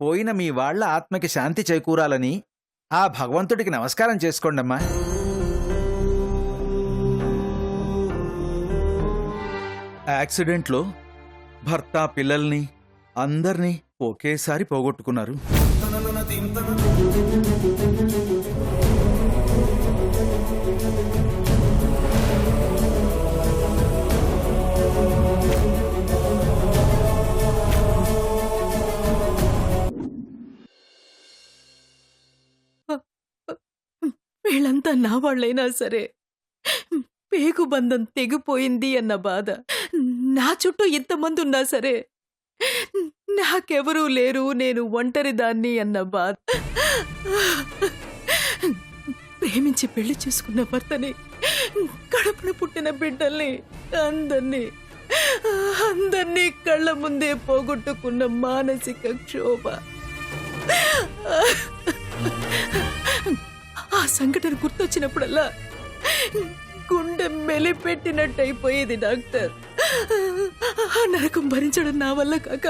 పోయిన మీ వాళ్ళ ఆత్మకి శాంతి చేకూరాలని ఆ భగవంతుడికి నమస్కారం చేసుకోండమ్మా. యాక్సిడెంట్లో భర్త పిల్లల్ని అందర్నీ ఒకేసారి పోగొట్టుకున్నారు. వీళ్ళంతా నా వాళ్ళైనా సరే పేగుబంధం తెగిపోయింది అన్న బాధ, నా చుట్టూ ఇంతమంది ఉన్నా సరే నాకెవరూ లేరు, నేను ఒంటరిదాన్ని అన్న బాధ, ప్రేమించి పెళ్లి చేసుకున్న భర్తని, కడుపున పుట్టిన బిడ్డల్ని అందర్నీ కళ్ళ ముందే పోగొట్టుకున్న మానసిక క్షోభ. ఆ సంఘటన గుర్తొచ్చినప్పుడల్లా గుండె మెలిపెట్టినట్టయిపోయేది డాక్టర్. ఆ నరకం భరించడం నా వల్ల కాక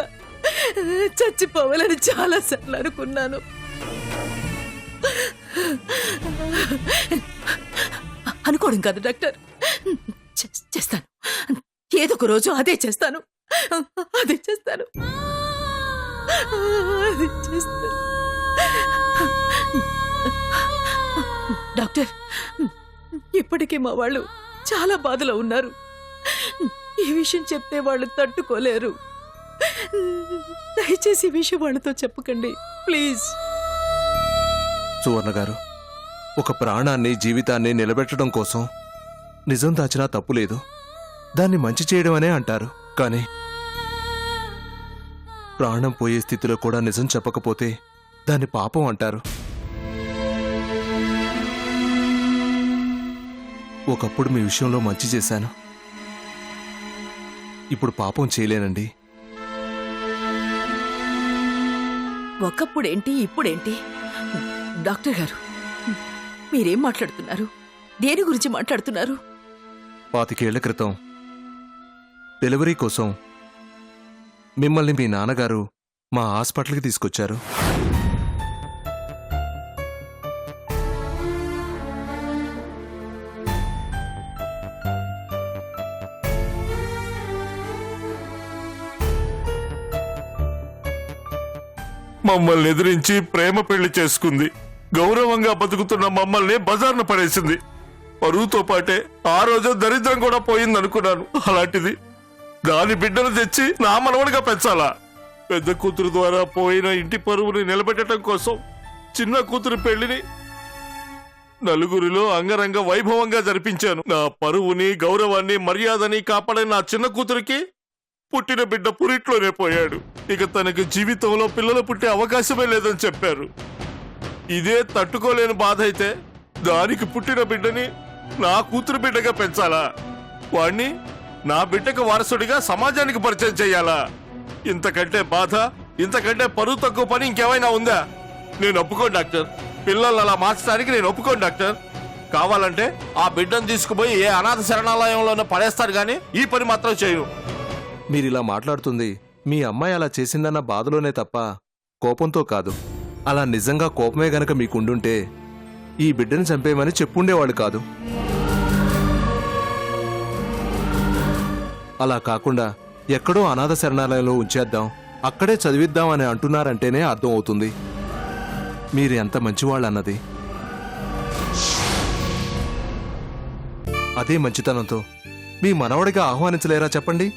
చచ్చిపోవాలని చాలాసార్లు అనుకున్నాను. అనుకోవడం కాదు డాక్టర్, చేస్తాను. ఏదో ఒక రోజు అదే చేస్తాను. డాక్టర్, ఇప్పటికే మా వాళ్ళు చాలా బాధలో ఉన్నారు. ఈ విషయం చెప్తే వాళ్ళు తట్టుకోలేరు. దయచేసి ఈ విషయం వాళ్ళతో చెప్పకండి ప్లీజ్. సువర్ణ గారు, ఒక ప్రాణాన్ని, జీవితాన్ని నిలబెట్టడం కోసం నిజం దాచినా తప్పులేదు. దాన్ని మంచి చేయడం అనే అంటారు. కానీ ప్రాణం పోయే స్థితిలో కూడా నిజం చెప్పకపోతే దాన్ని పాపం అంటారు. ఒకప్పుడు మీ విషయంలో మంచి చేశాను, ఇప్పుడు పాపం చేయలేనండి. ఒకప్పుడేంటి ఇప్పుడేంటి? డాక్టర్ గారు, మీరేం మాట్లాడుతున్నారు? దేని గురించి మాట్లాడుతున్నారు? 25 ఏళ్ల క్రితం డెలివరీ కోసం మిమ్మల్ని మీ నాన్నగారు మా హాస్పిటల్కి తీసుకొచ్చారు. మమ్మల్ని ఎదిరించి ప్రేమ పెళ్లి చేసుకుంది. గౌరవంగా బతుకుతున్న మమ్మల్ని బజార్న పడేసింది. పరువుతో పాటే ఆ రోజు దరిద్రం కూడా పోయిందనుకున్నాను. అలాంటిది దాని బిడ్డను తెచ్చి నా మనవడిగా పెంచాలా? పెద్ద కూతురు ద్వారా పోయిన ఇంటి పరువుని నిలబెట్టడం కోసం చిన్న కూతురు పెళ్లిని నలుగురిలో అంగరంగ వైభవంగా జరిపించాను. నా పరువుని, గౌరవాన్ని, మర్యాదని కాపాడే నా చిన్న కూతురికి పుట్టిన బిడ్డ పురిట్లోనే పోయాడు. ఇక తనకి జీవితంలో పిల్లలు పుట్టే అవకాశమే లేదని చెప్పారు. ఇదే తట్టుకోలేని బాధ అయితే దానికి పుట్టిన బిడ్డని నా కూతురు బిడ్డగా పెంచాలా? వాణ్ణి నా బిడ్డకు వారసుడిగా సమాజానికి పరిచయం చెయ్యాలా? ఇంతకంటే బాధ, ఇంతకంటే పరువు తక్కువ పని ఇంకేమైనా ఉందా? నేను ఒప్పుకోను డాక్టర్. పిల్లలు అలా మార్చడానికి నేను ఒప్పుకోను డాక్టర్. కావాలంటే ఆ బిడ్డను తీసుకుపోయి ఏ అనాథ శరణాలయంలోనూ పడేస్తారు, కానీ ఈ పని మాత్రం చేయను. మీరిలా మాట్లాడుతుంది మీ అమ్మాయి అలా చేసిందన్న బాధలోనే తప్ప కోపంతో కాదు. అలా నిజంగా కోపమే గనక మీకుండుంటే ఈ బిడ్డని చంపేయమని చెప్పుండేవాళ్ళు కాదు. అలా కాకుండా ఎక్కడో అనాథ శరణాలయంలో ఉంచేద్దాం, అక్కడే చదివిద్దాం అని అంటున్నారంటేనే అర్థం అవుతుంది మీరు ఎంత మంచివాళ్ళన్నది. అదే మంచితనంతో మీ మనవడిగా ఆహ్వానించలేరా చెప్పండి?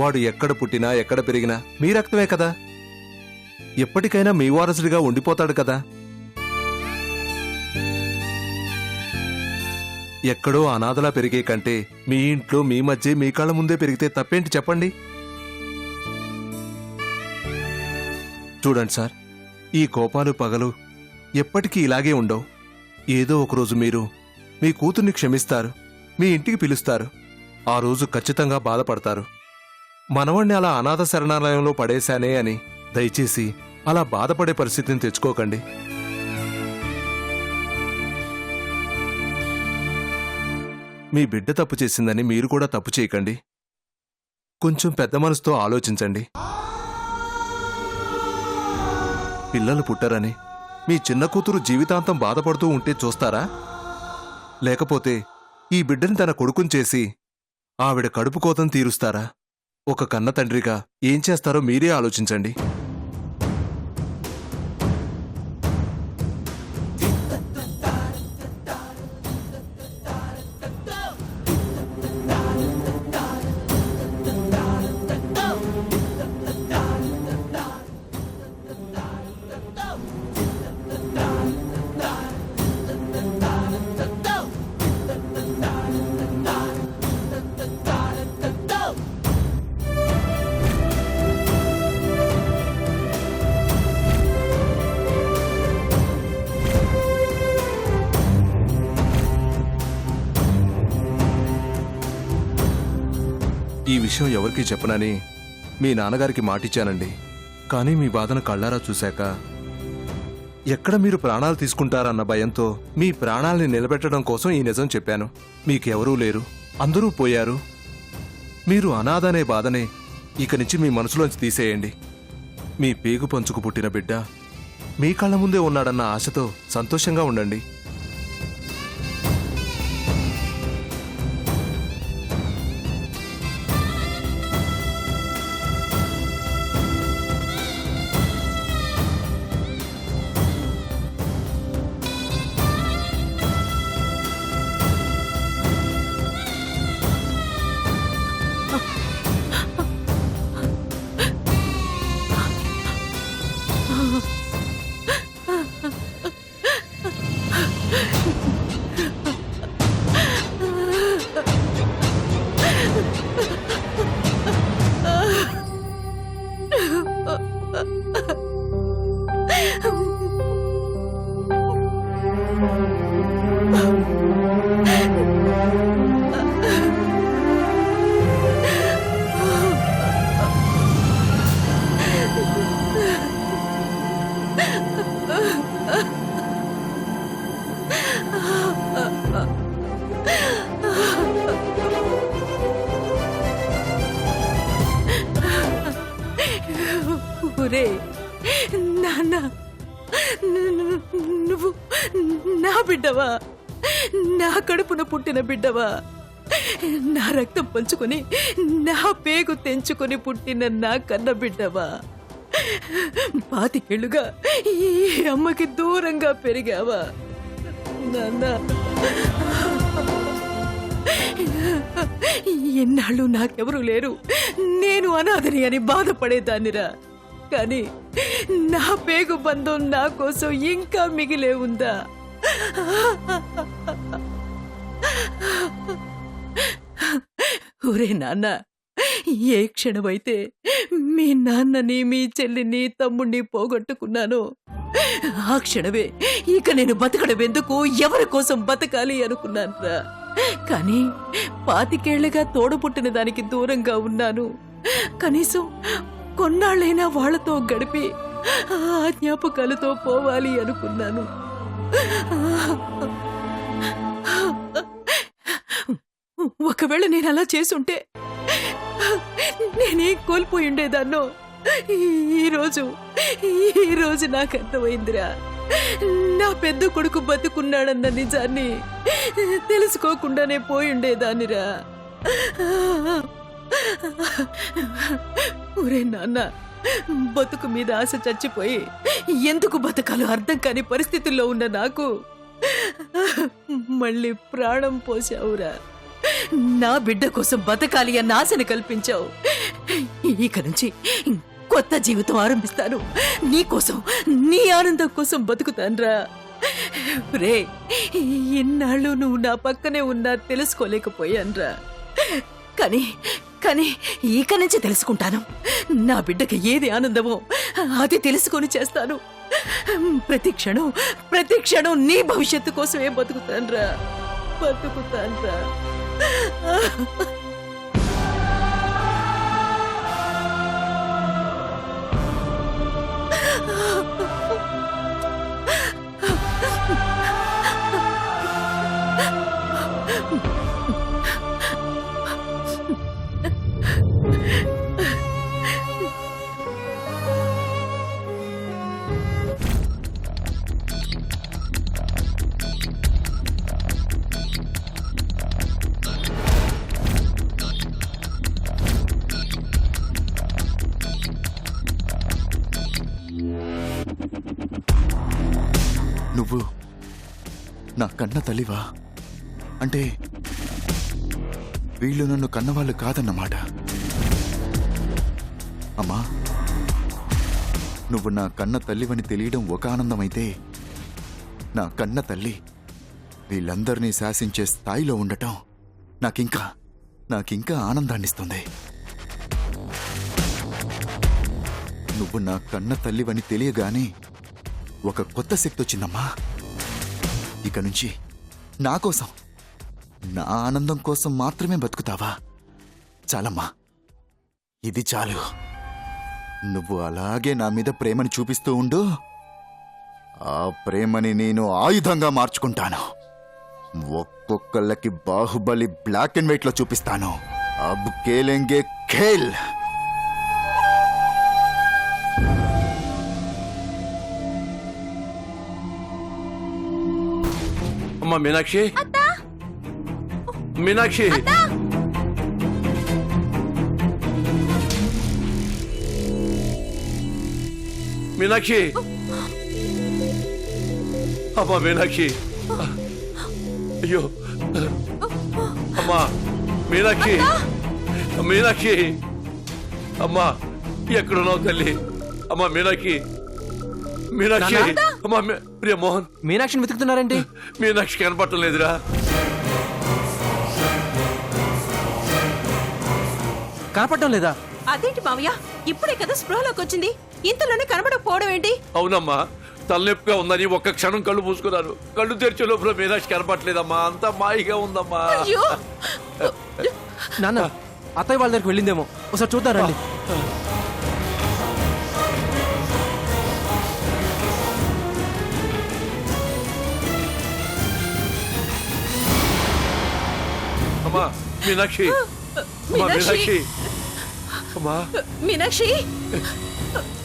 వాడు ఎక్కడ పుట్టినా ఎక్కడ పెరిగినా మీ రక్తమే కదా, ఎప్పటికైనా మీ వారసుడిగా ఉండిపోతాడు కదా. ఎక్కడో అనాథలా పెరిగే కంటే మీ ఇంట్లో మీ మధ్య మీ కళ్ళ ముందే పెరిగితే తప్పేంటి చెప్పండి? చూడండి సార్, ఈ కోపాలు పగలు ఎప్పటికీ ఇలాగే ఉండవు. ఏదో ఒకరోజు మీరు మీ కూతుర్ని క్షమిస్తారు, మీ ఇంటికి పిలుస్తారు. ఆ రోజు ఖచ్చితంగా బాధపడతారు. మనవణ్ణి అలా అనాథ శరణాలయంలో పడేశానే అని దయచేసి అలా బాధపడే పరిస్థితిని తెచ్చుకోకండి. మీ బిడ్డ తప్పు చేసిందని మీరు కూడా తప్పు చేయకండి. కొంచెం పెద్ద మనసుతో ఆలోచించండి. పిల్లలు పుట్టరని మీ చిన్న కూతురు జీవితాంతం బాధపడుతూ ఉంటే చూస్తారా? లేకపోతే ఈ బిడ్డని తన కొడుకుని చేసి ఆవిడ కడుపు కోతం తీరుస్తారా? ఒక కన్న తండ్రిగా ఏం చేస్తారో మీరే ఆలోచించండి. ఈ విషయం ఎవరికీ చెప్పనని మీ నాన్నగారికి మాటిచ్చానండి. కానీ మీ బాధను కళ్ళారా చూశాక ఎక్కడ మీరు ప్రాణాలు తీసుకుంటారన్న భయంతో మీ ప్రాణాల్ని నిలబెట్టడం కోసం ఈ నిజం చెప్పాను. మీకెవరూ లేరు, అందరూ పోయారు. మీరు అనాథ అనే బాధనే ఇక నుంచి మీ మనసులోంచి తీసేయండి. మీ పేగు పంచుకు పుట్టిన బిడ్డ మీ కళ్ళ ముందే ఉన్నాడన్న ఆశతో సంతోషంగా ఉండండి. ఒరే నాన్న, నువ్వు నా బిడ్డవా? నా కడుపున పుట్టిన బిడ్డవా? నా రక్తం పంచుకొని నా పేగు తెంచుకొని పుట్టిన నా కన్న బిడ్డవా? 25 ఏళ్లుగా ఈ అమ్మకి దూరంగా పెరిగావా నాన్న? ఎన్నాళ్ళు నాకెవరూ లేరు, నేను అనాథని అని బాధపడేదాన్నిరా. కానీ నా పేగు బంధం నా కోసం ఇంకా మిగిలే ఉందా? ఒరే నాన్న, ఏ క్షణమైతే మీ నాన్నని, మీ చెల్లిని, తమ్ముణ్ణి పోగొట్టుకున్నాను, ఆ క్షణమే ఇక నేను బతకడం ఎందుకు, ఎవరి కోసం బతకాలి అనుకున్నానురా. కానీ 25 ఏళ్లుగా తోడపుట్టిన దానికి దూరంగా ఉన్నాను. కనీసం కొన్నాళ్ళైనా వాళ్లతో గడిపి ఆ జ్ఞాపకాలతో పోవాలి అనుకున్నాను. ఒకవేళ నేను అలా చేసుంటే నేనేం కోల్పోయి ఉండేదాన్నో ఈరోజు నాకు అర్థమైందిరా. నా పెద్ద కొడుకు బతుకున్నాడన్న నిజాన్ని తెలుసుకోకుండానే పోయిండేదానిరా. ఒరే నాన్న, బతుకు మీద ఆశ చచ్చిపోయి ఎందుకు బతకాలో అర్థం కాని పరిస్థితుల్లో ఉన్న నాకు మళ్ళీ ప్రాణం పోసావురా. నా బిడ్డ కోసం బతకాలి అన్న ఆశను కల్పించావు. ఇక నుంచి కొత్త జీవితం ఆరంభిస్తాను. నీ కోసం, నీ ఆనందం కోసం బతుకుతాన్రా. రే, ఇన్నాళ్ళు నువ్వు నా పక్కనే ఉన్నా తెలుసుకోలేకపోయాన్రా. కానీ ఇక నుంచి తెలుసుకుంటాను. నా బిడ్డకి ఏది ఆనందమో అది తెలుసుకొని చేస్తాను. ప్రతి క్షణం నీ భవిష్యత్తు కోసమే బతుకుతాన్రా. నువ్వు నా కన్న తల్లివా? అంటే వీళ్ళు నన్ను కన్నవాళ్ళు కాదన్నమాట. అమ్మా, నువ్వు నా కన్న తల్లివని తెలియడం ఒక ఆనందమైతే, నా కన్న తల్లి వీళ్ళందరినీ శాసించే స్థాయిలో ఉండటం నాకింకా ఆనందాన్నిస్తుంది. నువ్వు నా కన్న తల్లివని తెలియగానే ఒక కొత్త శక్తి వచ్చిందమ్మా. ఇక నుంచి నా కోసం, నా ఆనందం కోసం మాత్రమే బతుకుతావా? చాలమ్మా, ఇది చాలు. నువ్వు అలాగే నా మీద ప్రేమని చూపిస్తూ ఉండు. ఆ ప్రేమని నేను ఆయుధంగా మార్చుకుంటాను. ఒక్కొక్కళ్ళకి బాహుబలి బ్లాక్ అండ్ వైట్ లో చూపిస్తాను. అబ్ ఖేలెంగే ఖేల్. అమ్మా మీనాక్షి, మీనాక్షి, మీనాక్షి, అమ్మా మీనాక్షి, అయ్యో అమ్మా మీనాక్షి, మీనాక్షి, అమ్మా ఎక్కడున్నావు తల్లి? అమ్మా మీనాక్షి, మీనాక్షి, అమ్మా ప్రియ మోహన్, మీనాక్షిని వెతుకుతున్నారండి? మీనాక్షి కనపడటం లేదురా. కనపడటం లేదా? అదేంటి మావయ్య, ఇప్పుడే కదా స్పృహలోకి వచ్చింది, ఇంతలోనే కనబడకపోవడం ఏంటి? అవునమ్మా, తలనొప్పిగా ఉందని ఒక్క క్షణం కళ్ళు మూసుకున్నాను. కళ్ళు తెరిచే లోపల మీనాక్షి కనపట్లేదమ్మా. అంతా మాయిగా ఉందమ్మా. అయ్యో, నాన్న, అత్తయ్య వాళ్ళ దగ్గరికి వెళ్ళిందేమో, ఒకసారి చూద్దారండి. అమ్మా మీనాక్షి, అమ్మా మీనాక్షి, అమ్మా మీనాక్షి,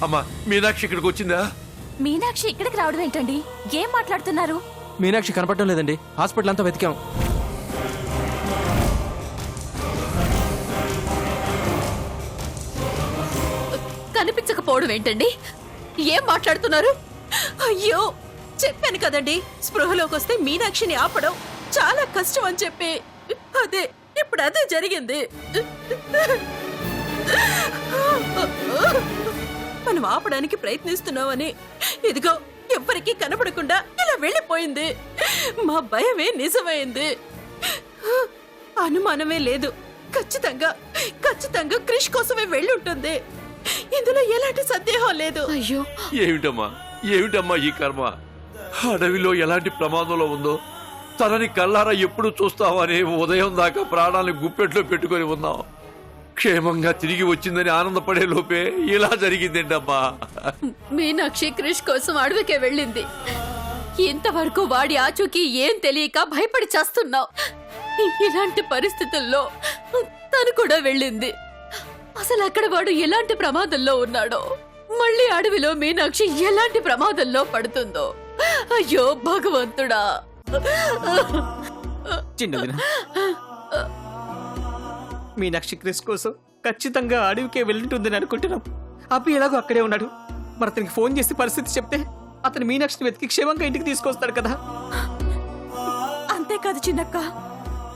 అమ్మా మీనాక్షి ఇక్కడికి వచ్చిందా? మీనాక్షి ఇక్కడికి రావడం ఏంటండి? ఏం మాట్లాడుతున్నారు? మీనాక్షి కనపడటం లేదండి, హాస్పిటల్ అంతా వెతికాం. కనిపించకపోవడం ఏంటండి? ఏం మాట్లాడుతున్నారు? అయ్యో, చెప్పాను కదండి, స్పృహలోకి వస్తే మీనాక్షిని ఆపడం చాలా కష్టం అని చెప్పి. ఇప్పుడు అదే జరిగింది. మనం ఆపడానికి ప్రయత్నిస్తున్నామని ఇదిగో ఎవ్వరికీ కనపడకుండా ఇలా వెళ్ళిపోయింది. మా భయమే నిజమైంది. అనుమానమే లేదు, ఖచ్చితంగా క్రిష్ కోసమే వెళ్ళుంటుంది. ఇందులో ఎలాంటి సందేహం లేదు. అయ్యో, ఏమిటమ్మా ఈ కర్మ? అడవిలో ఎలాంటి ప్రమాదంలో ఉందో తనని కల్లారా ఎప్పుడు చూస్తామని ఉదయం దాకా ప్రాణాలను గుప్పెట్లో పెట్టుకొని ఉన్నాం. క్షేమంగా తిరిగి వచ్చిందని ఆనందపడే లోపే ఇలా జరిగిందేంటమ్మా? మీనాక్షి క్రిష్ కోసం అడవికే వెళ్ళింది. ఇంతవరకు వాడి ఆచూకీ ఏం తెలియక భయపడి చేస్తున్నావు. ఇలాంటి పరిస్థితుల్లో తను కూడా వెళ్ళింది. అసలు అక్కడ వాడు ఎలాంటి ప్రమాదంలో ఉన్నాడో, మళ్ళీ అడవిలో మీనాక్షి ఎలాంటి ప్రమాదంలో పడుతుందో. అయ్యో భగవంతుడా! చిన్నదిన మీనాక్షి క్రిష్ కోసం ఖచ్చితంగా అడవికే వెళ్ళుంటుందని అనుకుంటున్నాం. అబ్బి ఎలాగో అక్కడే ఉన్నాడు. మరి అతనికి ఫోన్ చేసి పరిస్థితి చెప్తే అతను మీనాక్షిని వెతికి క్షేమంగా ఇంటికి తీసుకొస్తాడు కదా. అంతేకాదు చిన్నక్క,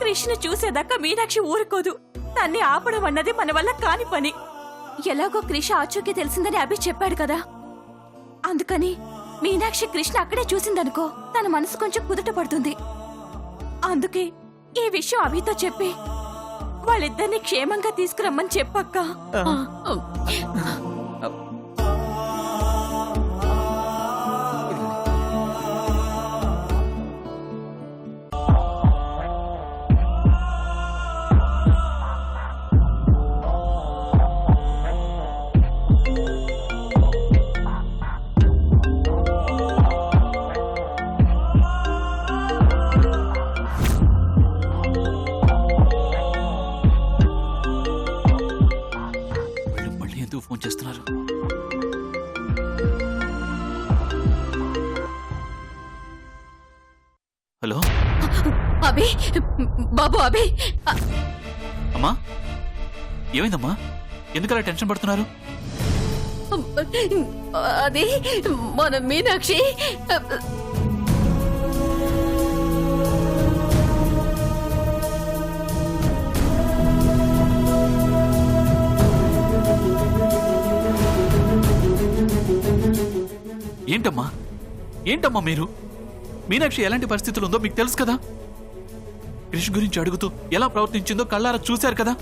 కృష్ణ చూసేదాకా మీనాక్షి ఊరుకోదు. తన్ని ఆపడం అన్నది మన వల్ల కాని పని. ఎలాగో క్రిష్ ఆచూకీ తెలిసిందని అభి చెప్పాడు కదా. అందుకని మీనాక్షి కృష్ణ అక్కడే చూసిందనుకో, తన మనసు కొంచెం కుదుట పడుతుంది. అందుకే ఈ విషయం అభితో చెప్పి వాళ్ళిద్దరిని క్షేమంగా తీసుకురమ్మని చెప్పక్క. ఫోన్ చేస్తున్నారు. హలో అభి, బాబు అభి. అమ్మా, ఏమైందమ్మా? ఎందుకలా టెన్షన్ పడుతున్నారు? అది మన మీనాక్షి ఏంటమ్మా ఏంటమ్మా మీరు మీనాక్షి ఎలాంటి పరిస్థితులు ఉందో మీకు తెలుసు కదా. క్రిష్ గురించి అడుగుతూ ఎలా ప్రవర్తించిందో కళ్ళారా చూశారు కదా.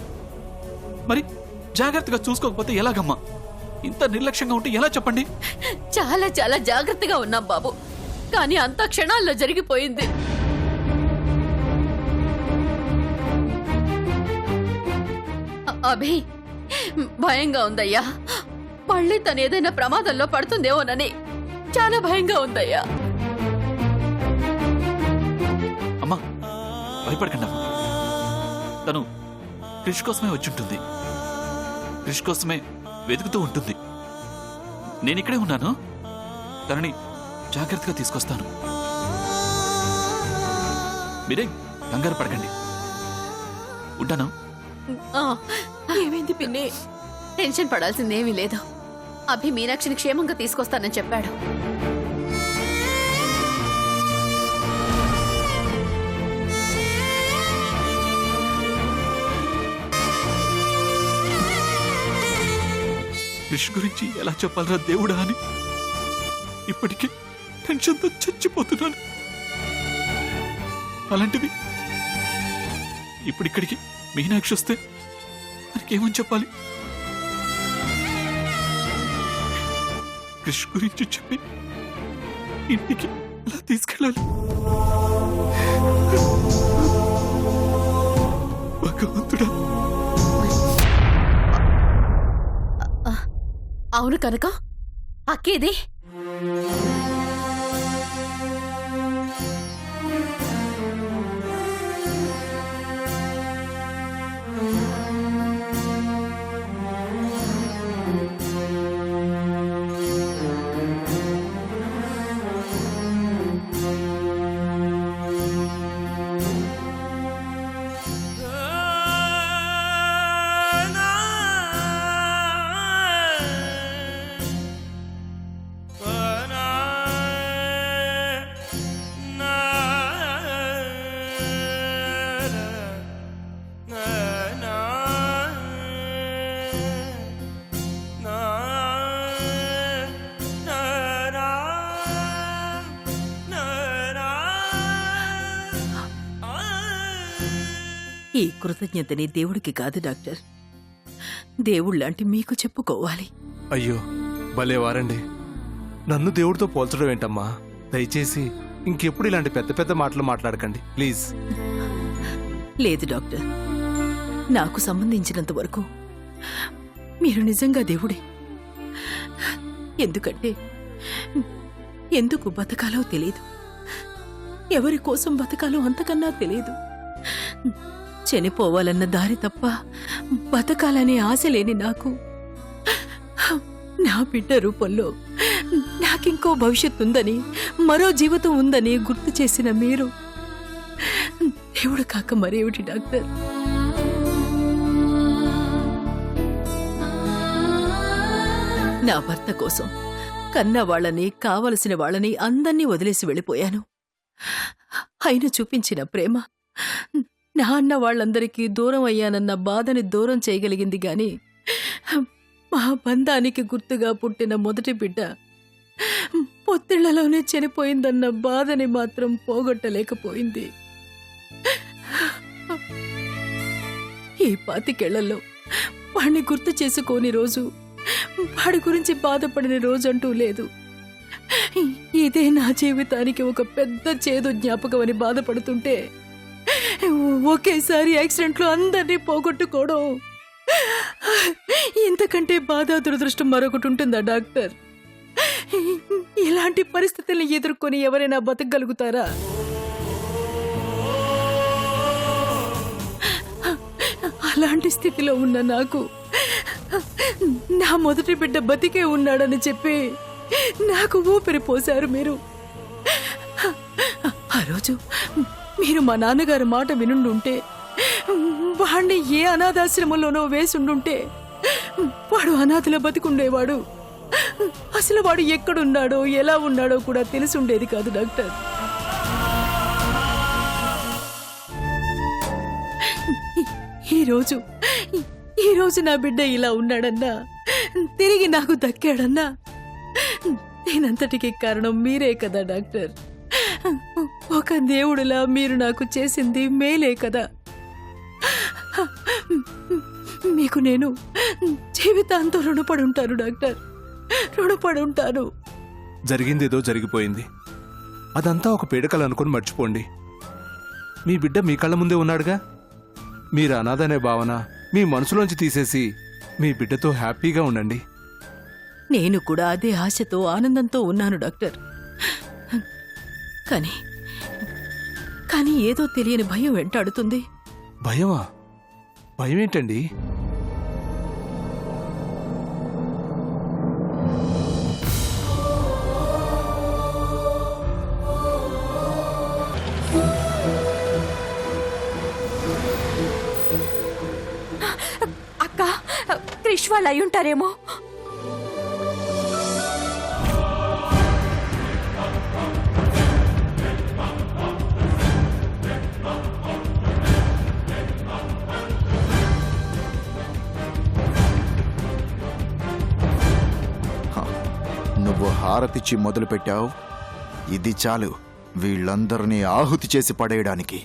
మరి జాగ్రత్తగా చూసుకోకపోతే ఎలాగమ్మా? ఇంత నిర్లక్ష్యంగా ఉంటే ఎలా చెప్పండి? చాలా చాలా జాగ్రత్తగా ఉన్నాం బాబు, కానీ అంత క్షణాల్లో జరిగిపోయింది. అభి, భయంగా ఉందయ్యా. మళ్ళీ తను ఏదైనా ప్రమాదంలో పడుతుందేమోనని చాలా భయంగా ఉందయ్యా. అమ్మా భయపడకండి అమ్మా. తను క్రిష్ కోసమే వచ్చుంటుంది, క్రిష్ కోసమే వెతుకుతూ ఉంటుంది. నేను ఇక్కడే ఉన్నాను, తనని జాగ్రత్తగా తీసుకొస్తాను. మీరే కంగారు పడకండి. ఉంటాను. ఏమైంది పిన్ని? టెన్షన్ పడాల్సిందేమీ లేదు. అభి మీనాక్షిని క్షేమంగా తీసుకొస్తానని చెప్పాడు. క్రిష్ గురించి ఎలా చెప్పాలరా దేవుడా అని ఇప్పటికే టెన్షన్తో చచ్చిపోతున్నాను. అలాంటిది ఇప్పుడు ఇక్కడికి మీనాక్షి వస్తే మనకేమని చెప్పాలి? క్రిష్ గురించి చెప్పి ఇంటికి ఎలా తీసుకెళ్ళాలి? భగవంతుడా. అవును కనుక అక్కేది? ఈ కృతజ్ఞతని దేవుడికి కాదు డాక్టర్, దేవుళ్ళంటి మీకు చెప్పుకోవాలి. అయ్యో భలేవారండి. నన్ను దేవుడితో పోల్చడం ఏంటమ్మా? దయచేసి ఇంకెప్పుడు ఇలాంటి పెద్ద పెద్ద మాటలు మాట్లాడకండి ప్లీజ్. లేదు డాక్టర్, నాకు సంబంధించినంత వరకు మీరు నిజంగా దేవుడే. ఎందుకంటే ఎందుకు బతకాలో తెలియదు, ఎవరి కోసం బతకాలో అంతకన్నా తెలియదు. చనిపోవాలన్న దారి తప్ప బతకాలనే ఆశ లేని నాకు నా బిడ్డ రూపంలో నాకింకో భవిష్యత్తు ఉందని, మరో జీవితం ఉందని గుర్తు చేసిన మీరు దేవుడు కాక మరేమిటి డాక్టర్? నా భర్త కోసం కన్న వాళ్ళని, కావలసిన వాళ్ళని అందర్నీ వదిలేసి వెళ్ళిపోయాను. ఆయన చూపించిన ప్రేమ నా అన్న వాళ్ళందరికీ దూరం అయ్యానన్న బాధని దూరం చేయగలిగింది గాని మా బంధానికి గుర్తుగా పుట్టిన మొదటి బిడ్డ పొత్తిళ్లలోనే చనిపోయిందన్న బాధని మాత్రం పోగొట్టలేకపోయింది. ఈ 25 వాణ్ణి గుర్తు చేసుకోని రోజు, వాడి గురించి బాధపడిన రోజంటూ లేదు. ఇదే నా జీవితానికి ఒక పెద్ద చేదు జ్ఞాపకం అని బాధపడుతుంటే ఒకేసారి యాక్సిడెంట్లో అందరినీ పోగొట్టుకోవడం, ఇంతకంటే బాధ దురదృష్టం మరొకటి ఉంటుందా డాక్టర్? ఇలాంటి పరిస్థితుల్ని ఎదుర్కొని ఎవరైనా బతకగలుగుతారా? అలాంటి స్థితిలో ఉన్న నాకు నా మొదటి బిడ్డ బతికే ఉన్నాడని చెప్పి నాకు ఊపిరి పోశారు మీరు. ఆ రోజు మీరు మా నాన్నగారి మాట వినుండుంటే, వాణ్ణి ఏ అనాథాశ్రమంలోనో వేసుండుంటే వాడు అనాథలా బతికుండేవాడు. అసలు వాడు ఎక్కడున్నాడో ఎలా ఉన్నాడో కూడా తెలిసుండేది కాదు డాక్టర్. ఈ రోజు నా బిడ్డ ఇలా ఉన్నాడన్నా, తిరిగి నాకు దక్కాడన్నా, నేనంతటికి కారణం మీరే కదా డాక్టర్. ఒక దేవుడిలా మీరు నాకు చేసింది మేలే కదా. మీకు నేను జీవితాంతం రుణపడి ఉంటాను డాక్టర్, రుణపడి ఉంటాను. జరిగిందేదో జరిగిపోయింది. అదంతా ఒక పీడకలు అనుకుని మర్చిపోండి. మీ బిడ్డ మీ కళ్ళ ముందే ఉన్నాడుగా. మీరు అనాథనే భావన మీ మనసులోంచి తీసేసి మీ బిడ్డతో హ్యాపీగా ఉండండి. నేను కూడా అదే ఆశతో ఆనందంతో ఉన్నాను డాక్టర్. కానీ ఏదో తెలియని భయం వెంటాడుతుంది. భయమా? భయం ఏంటండి? అక్క, క్రిష్ వాళ్ళు అయి ఉంటారేమో. నువ్వు హారతిచ్చి మొదలుపెట్టావు, ఇది చాలు వీళ్ళందరినీ ఆహుతి చేసి పడేయడానికి.